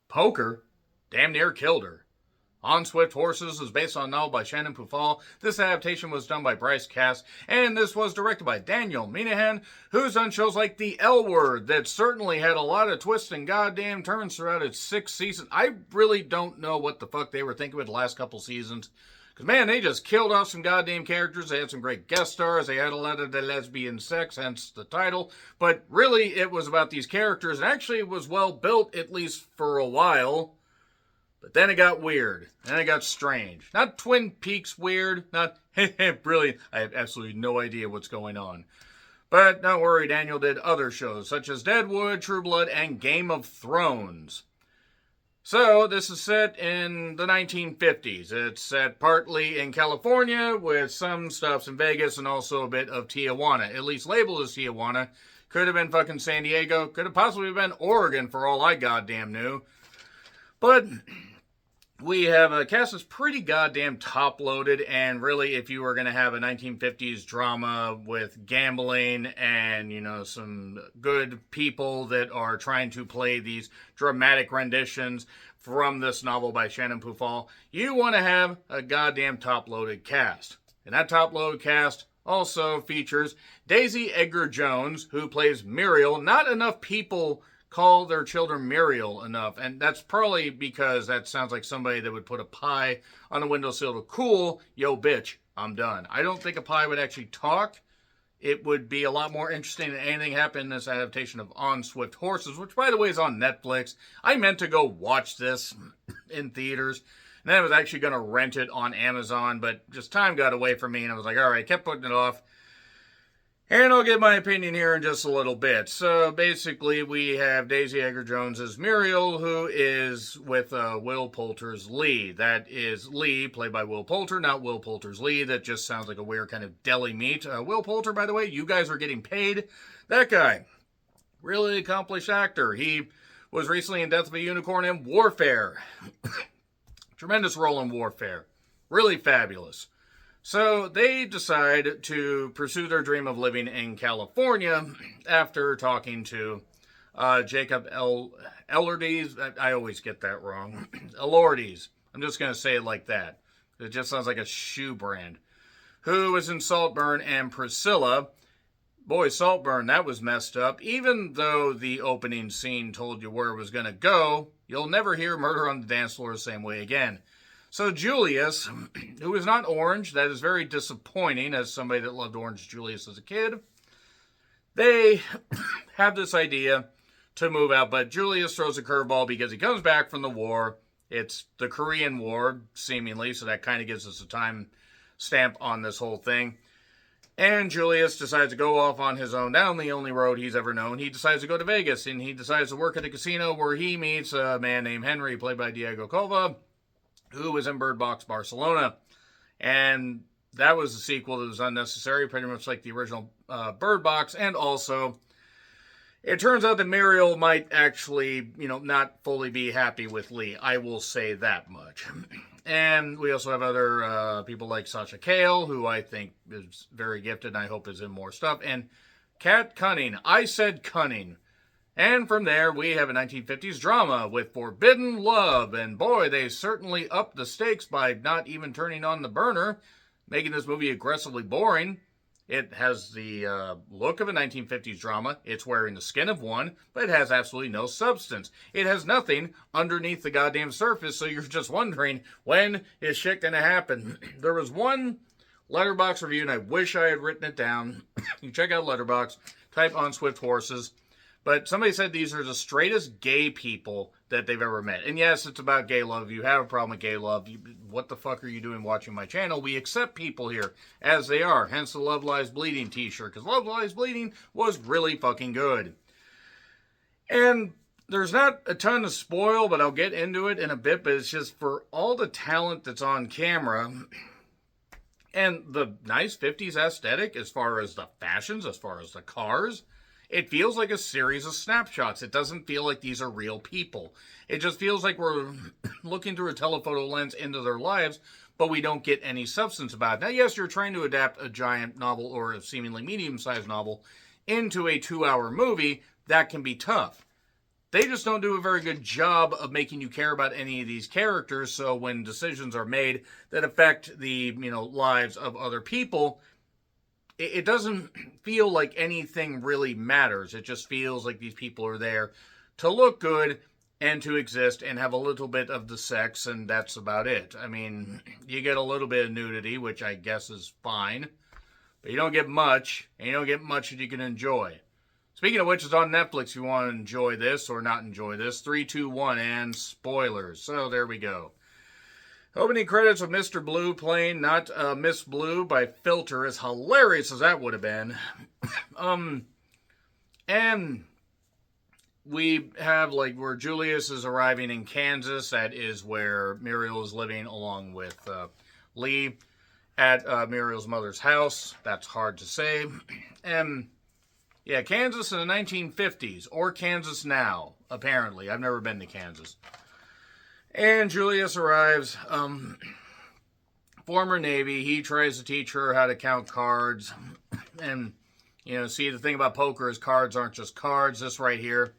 Poker damn near killed her. On Swift Horses is based on a novel by Shannon Pufall. This adaptation was done by Bryce Cass, and this was directed by Daniel Minahan, who's done shows like The L Word that certainly had a lot of twists and goddamn turns throughout its 6 seasons. I really don't know what the fuck they were thinking with the last couple seasons. Because, man, they just killed off some goddamn characters. They had some great guest stars. They had a lot of the lesbian sex, hence the title. But really, it was about these characters. And actually, it was well built, at least for a while. But then it got weird. Then it got strange. Not Twin Peaks weird. Not brilliant. I have absolutely no idea what's going on. But don't worry, Daniel did other shows, such as Deadwood, True Blood, and Game of Thrones. So, this is set in the 1950s. It's set partly in California, with some stops in Vegas, and also a bit of Tijuana. At least labeled as Tijuana. Could have been fucking San Diego. Could have possibly been Oregon, for all I goddamn knew. But we have a cast that's pretty goddamn top-loaded, and really, if you were going to have a 1950s drama with gambling and, you know, some good people that are trying to play these dramatic renditions from this novel by Shannon Pufall, you want to have a goddamn top-loaded cast. And that top-loaded cast also features Daisy Edgar Jones, who plays Muriel. Not enough people call their children Muriel enough, and that's probably because that sounds like somebody that would put a pie on the windowsill to cool, yo bitch, I'm done. I don't think a pie would actually talk. It would be a lot more interesting than anything happened in this adaptation of On Swift Horses, which by the way is on Netflix. I meant to go watch this in theaters, and then I was actually going to rent it on Amazon, but just time got away from me, and I was like, alright, kept putting it off. And I'll give my opinion here in just a little bit. So basically, we have Daisy Edgar Jones as Muriel, who is with Will Poulter's Lee. That is Lee, played by Will Poulter, not Will Poulter's Lee. That just sounds like a weird kind of deli meat. Will Poulter, by the way, you guys are getting paid. That guy, really accomplished actor. He was recently in Death of a Unicorn and Warfare. Tremendous role in Warfare. Really fabulous. So they decide to pursue their dream of living in California after talking to Jacob Elordies. I always get that wrong. Elordies. I'm just going to say it like that. It just sounds like a shoe brand. Who was in Saltburn, and Priscilla. Boy, Saltburn, that was messed up. Even though the opening scene told you where it was going to go, you'll never hear Murder on the Dance Floor the same way again. So Julius, who is not Orange, that is very disappointing as somebody that loved Orange Julius as a kid. They have this idea to move out, but Julius throws a curveball because he comes back from the war. It's the Korean War, seemingly, so that kind of gives us a time stamp on this whole thing. And Julius decides to go off on his own down the only road he's ever known. He decides to go to Vegas, and he decides to work at a casino where he meets a man named Henry, played by Diego Cova, who was in Bird Box Barcelona. And that was a sequel that was unnecessary, pretty much like the original Bird Box. And also, it turns out that Muriel might actually, not fully be happy with Lee. I will say that much. And we also have other people like Sasha Cale, who I think is very gifted and I hope is in more stuff. And Kat Cunning. I said Cunning. And from there, we have a 1950s drama with Forbidden Love. And boy, they certainly upped the stakes by not even turning on the burner, making this movie aggressively boring. It has the look of a 1950s drama. It's wearing the skin of one, but it has absolutely no substance. It has nothing underneath the goddamn surface, so you're just wondering, when is shit going to happen? There was one Letterboxd review, and I wish I had written it down. You check out Letterboxd, type On Swift Horses. But somebody said these are the straightest gay people that they've ever met. And yes, it's about gay love. If you have a problem with gay love, what the fuck are you doing watching my channel? We accept people here as they are. Hence the Love Lies Bleeding t-shirt. Because Love Lies Bleeding was really fucking good. And there's not a ton to spoil, but I'll get into it in a bit. But it's just for all the talent that's on camera and the nice 50s aesthetic as far as the fashions, as far as the cars. It feels like a series of snapshots. It doesn't feel like these are real people. It just feels like we're looking through a telephoto lens into their lives, but we don't get any substance about it. Now, yes, you're trying to adapt a giant novel or a seemingly medium-sized novel into a 2-hour movie. That can be tough. they just don't do a very good job of making you care about any of these characters. So when decisions are made that affect the, lives of other people, it doesn't feel like anything really matters. It just feels like these people are there to look good and to exist and have a little bit of the sex, and that's about it. I mean, you get a little bit of nudity, which I guess is fine, but you don't get much, and you don't get much that you can enjoy. Speaking of which, it's on Netflix if you want to enjoy this or not enjoy this. 3, 2, 1, and spoilers. So there we go. Opening credits of Mr. Blue playing Not Miss Blue by Filter, as hilarious as that would have been. And we have, where Julius is arriving in Kansas. That is where Muriel is living along with Lee at Muriel's mother's house. That's hard to say. And, yeah, Kansas in the 1950s, or Kansas now, apparently. I've never been to Kansas. And Julius arrives, former Navy. He tries to teach her how to count cards. And, see, the thing about poker is cards aren't just cards. This right here,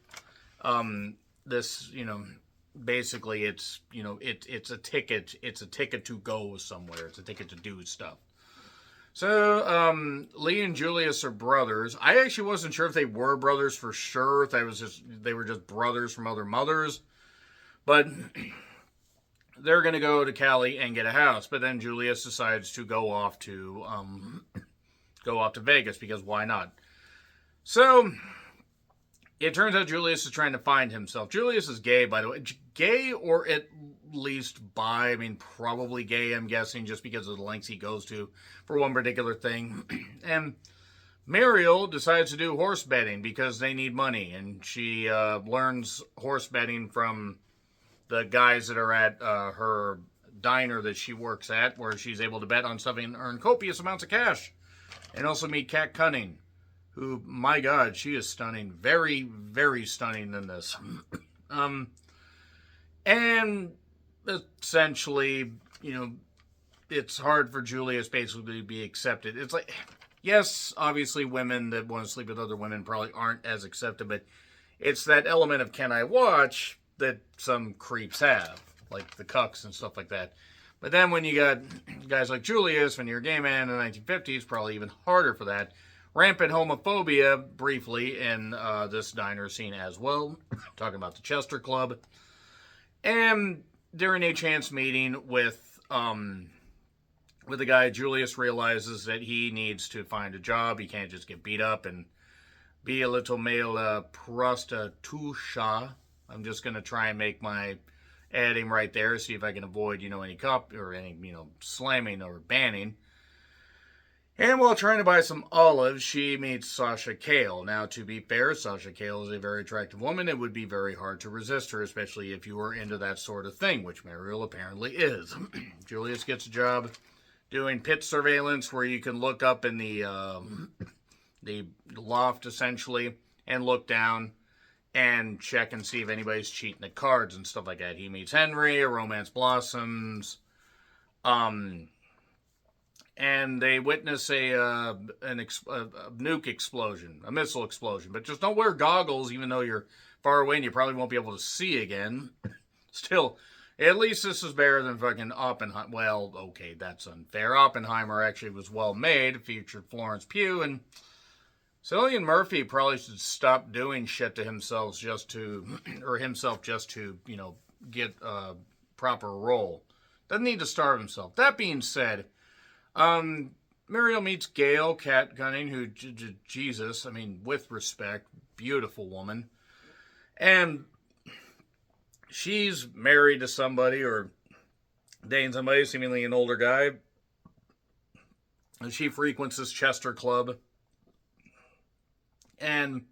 basically it's, it's a ticket. It's a ticket to go somewhere. It's a ticket to do stuff. So, Lee and Julius are brothers. I actually wasn't sure if they were brothers for sure. If they were just brothers from other mothers. But they're going to go to Cali and get a house. But then Julius decides to go off to Vegas, because why not? So it turns out Julius is trying to find himself. Julius is gay, by the way. Gay, or at least bi. I mean, probably gay, I'm guessing, just because of the lengths he goes to for one particular thing. And Muriel decides to do horse betting because they need money. And she learns horse betting from the guys that are at her diner that she works at, where she's able to bet on something and earn copious amounts of cash. And also meet Kat Cunning, who, my God, she is stunning. Very, very stunning in this. And essentially, it's hard for Julius basically to be accepted. It's like, yes, obviously women that want to sleep with other women probably aren't as accepted, but it's that element of can I watch that some creeps have, like the cucks and stuff like that. But then when you got guys like Julius, when you're a gay man in the 1950s, probably even harder for that. Rampant homophobia, briefly, in this diner scene as well. Talking about the Chester Club. And during a chance meeting with the guy, Julius realizes that he needs to find a job. He can't just get beat up and be a little male prostituta. I'm just going to try and make my adding right there, see if I can avoid, any cop or any, slamming or banning. And while trying to buy some olives, she meets Sasha Cale. Now, to be fair, Sasha Cale is a very attractive woman. It would be very hard to resist her, especially if you were into that sort of thing, which Muriel apparently is. Julius gets a job doing pit surveillance, where you can look up in the loft, essentially, and look down and check and see if anybody's cheating at cards and stuff like that. He meets Henry, a romance blossoms, and they witness a nuke explosion, a missile explosion. But just don't wear goggles, even though you're far away and you probably won't be able to see again. Still, at least this is better than fucking Oppenheimer. Well, okay, that's unfair. Oppenheimer actually was well made, featured Florence Pugh, and Cillian Murphy probably should stop doing shit to himself just to get a proper role. Doesn't need to starve himself. That being said, Muriel meets Gail, Kat Cunning, who, Jesus, I mean, with respect, beautiful woman. And she's married to somebody, or dating somebody, seemingly an older guy. And she frequents this Chester Club. And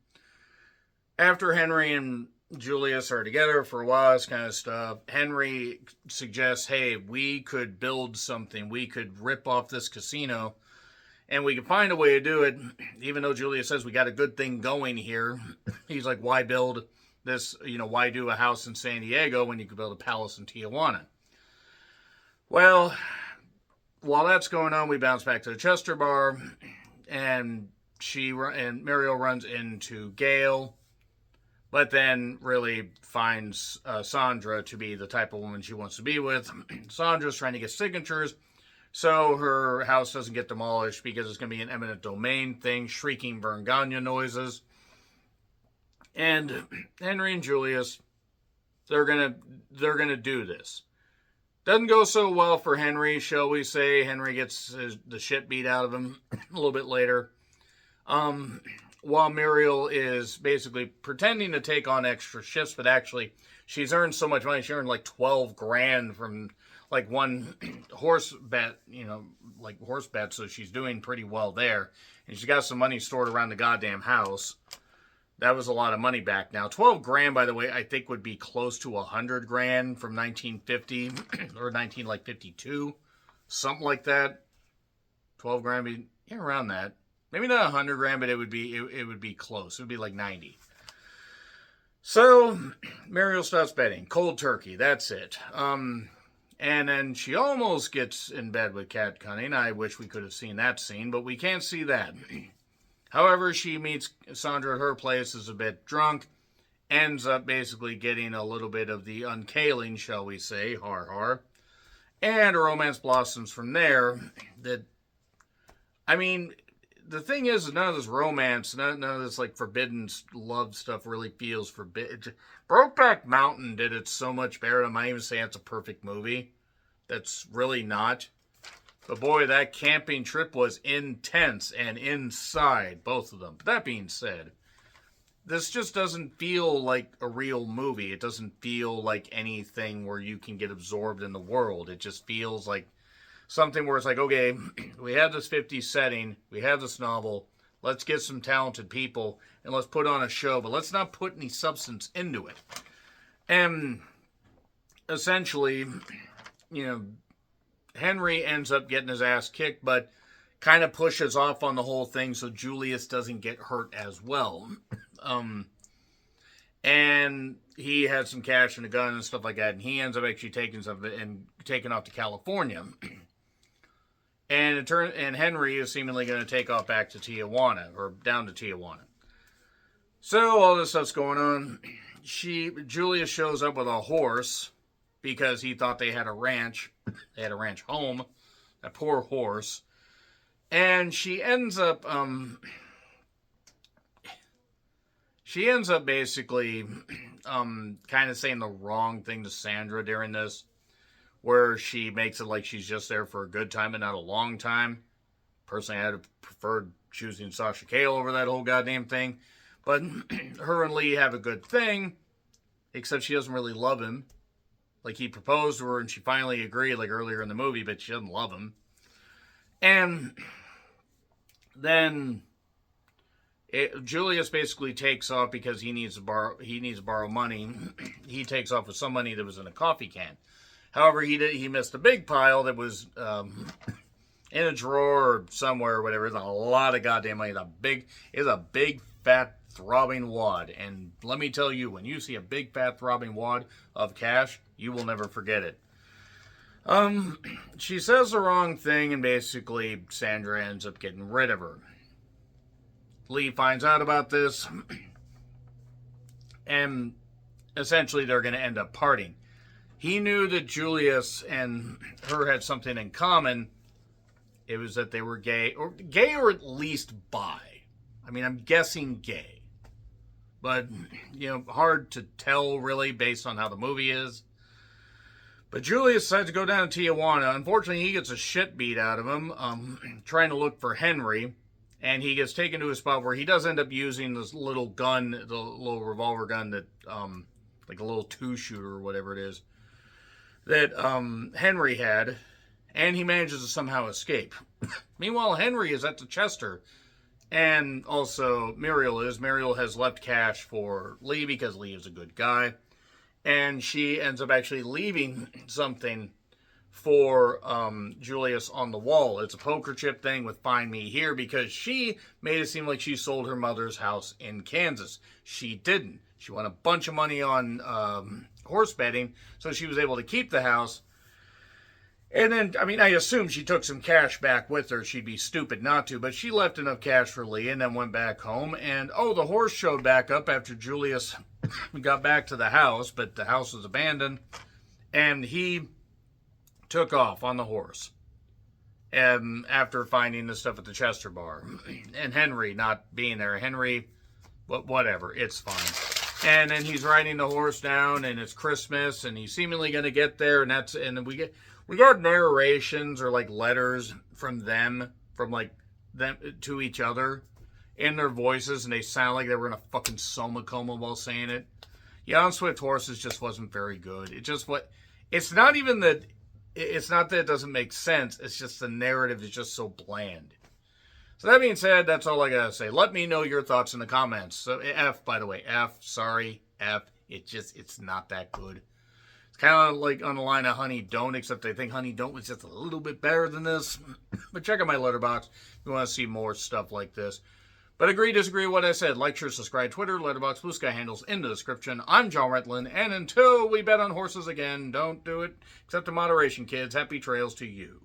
after Henry and Julius are together for a while, this kind of stuff, Henry suggests, hey, we could build something. We could rip off this casino, and we could find a way to do it. Even though Julius says we got a good thing going here, he's like, why build this, why do a house in San Diego when you could build a palace in Tijuana? Well, while that's going on, we bounce back to the Chester bar, and Muriel runs into Gail, but then really finds Sandra to be the type of woman she wants to be with. Sandra's trying to get signatures so her house doesn't get demolished because it's going to be an eminent domain thing, shrieking Vergania noises. And Henry and Julius, they're gonna do this. Doesn't go so well for Henry, shall we say. Henry gets the shit beat out of him a little bit later. While Muriel is basically pretending to take on extra shifts, but actually she's earned so much money. She earned like 12 grand from like one horse bet, like horse bet, so she's doing pretty well there. And she's got some money stored around the goddamn house. That was a lot of money back now. 12 grand, by the way, I think would be close to 100 grand from 1950 or 1952. Something like that. 12 grand, be around that. Maybe not 100 grand, but it would be close. It would be like 90. So, Muriel starts betting. Cold turkey, that's it. And then she almost gets in bed with Cat Cunning. I wish we could have seen that scene, but we can't see that. However, she meets Sandra at her place, is a bit drunk, ends up basically getting a little bit of the uncaling, shall we say, har har. And a romance blossoms from there. The thing is, none of this romance, none of this like forbidden love stuff really feels forbidden. Brokeback Mountain did it so much better. I might even say it's a perfect movie. That's really not. But boy, that camping trip was intense and inside, both of them. But that being said, this just doesn't feel like a real movie. It doesn't feel like anything where you can get absorbed in the world. It just feels like something where it's like, okay, we have this 50s setting, we have this novel, let's get some talented people, and let's put on a show, but let's not put any substance into it. And essentially, Henry ends up getting his ass kicked, but kind of pushes off on the whole thing so Julius doesn't get hurt as well. And he had some cash and a gun and stuff like that, and he ends up actually taking some of it and taking off to California. And Henry is seemingly going to take off back to Tijuana, or down to Tijuana. So all this stuff's going on. Julius shows up with a horse because he thought they had a ranch. They had a ranch home. That poor horse. And she ends up basically kind of saying the wrong thing to Sandra during this, where she makes it like she's just there for a good time and not a long time. Personally, I'd have preferred choosing Sasha Cale over that whole goddamn thing. But her and Lee have a good thing, except she doesn't really love him. Like, he proposed to her and she finally agreed, like earlier in the movie, but she doesn't love him. And then Julius basically takes off because he needs to borrow money. He takes off with some money that was in a coffee can. However, he missed a big pile that was in a drawer or somewhere or whatever. It's a lot of goddamn money. It's a big fat throbbing wad. And let me tell you, when you see a big fat throbbing wad of cash, you will never forget it. She says the wrong thing, and basically Sandra ends up getting rid of her. Lee finds out about this, and essentially they're going to end up parting. He knew that Julius and her had something in common. It was that they were gay or at least bi. I mean, I'm guessing gay. But, hard to tell really based on how the movie is. But Julius decides to go down to Tijuana. Unfortunately, he gets a shit beat out of him, trying to look for Henry. And he gets taken to a spot where he does end up using this little gun, the little revolver gun that, like a little 2-shooter or whatever it is, that Henry had. And he manages to somehow escape. Meanwhile, Henry is at the Chester. And also, Muriel has left cash for Lee because Lee is a good guy. And she ends up actually leaving something for Julius on the wall. It's a poker chip thing with "Find Me Here" because she made it seem like she sold her mother's house in Kansas. She didn't. She won a bunch of money on horse betting, so she was able to keep the house. And then, I assume she took some cash back with her. She'd be stupid not to, but she left enough cash for Lee and then went back home. And, the horse showed back up after Julius got back to the house, but the house was abandoned, and he took off on the horse. And after finding the stuff at the Chester bar, and Henry not being there, Henry, whatever, it's fine. And then he's riding the horse down, and it's Christmas, and he's seemingly going to get there, and we got narrations or like letters from them to each other in their voices, and they sound like they were in a fucking soma coma while saying it. Yeah, on Swift Horses just wasn't very good. It's not that it doesn't make sense, it's just the narrative is just so bland. So that being said, that's all I gotta say. Let me know your thoughts in the comments. So F, by the way, F, it's not that good. It's kind of like on the line of Honey Don't, except I think Honey Don't was just a little bit better than this. But check out my letterbox if you want to see more stuff like this. But agree, disagree with what I said. Like, share, subscribe, Twitter, Letterboxd, Blue Sky handles in the description. I'm John Retlin, and until we bet on horses again, don't do it except in moderation, kids. Happy trails to you.